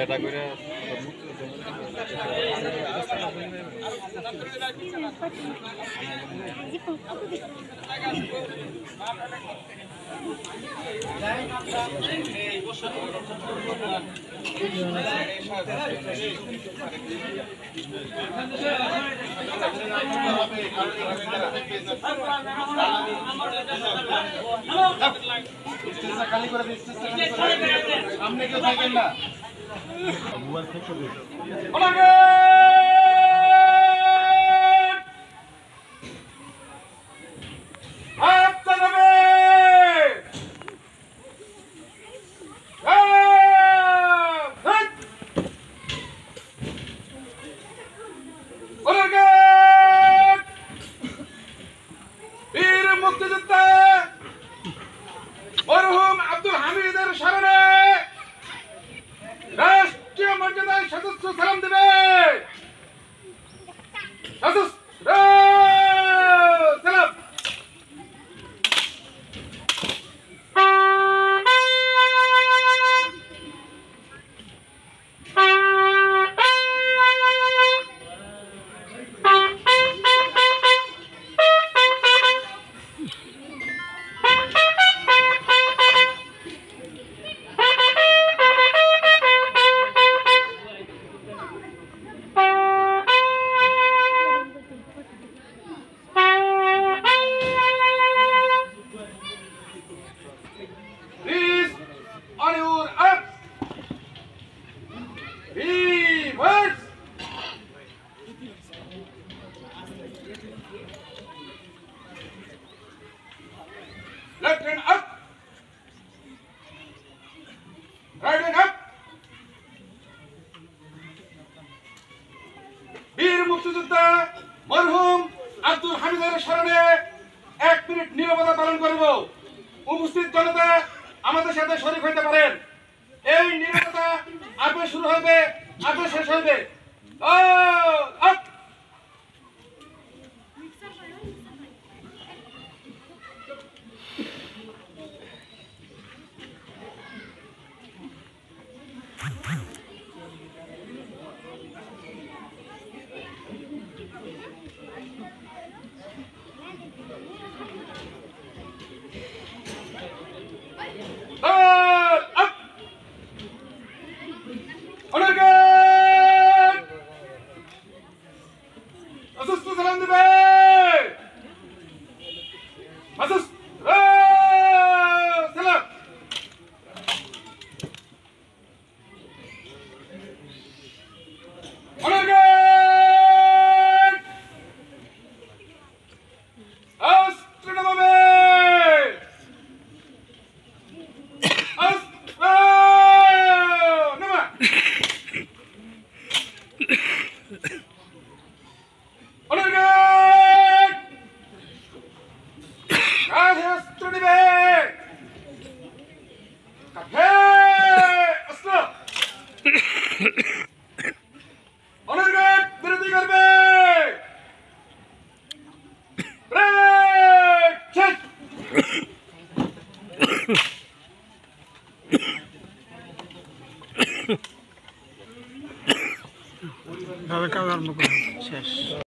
এটা করে খালি করে সামনে কেউ থাকেন না মোবাইল থেকে বীর মুক্তিযোদ্ধা মরহুম আব্দুল হামিদের স্মরণে রাষ্ট্রীয় মর্যাদায় সদস্য সালাম দেবে। সালাম। On your up. Reverse. Left hand up. Right hand up. বীর মুক্তিযোদ্ধা মরহুম আব্দুল হামিদের স্মরণে 1 মিনিট নীরবতা পালন করব। উপস্থিত জনতা আমাদের সাথে শরীক হইতে পারেন। এই নীরবতা আগে শুরু হবে, আগে শেষ হবে। সালাম দেবে। সালাম। শেষ।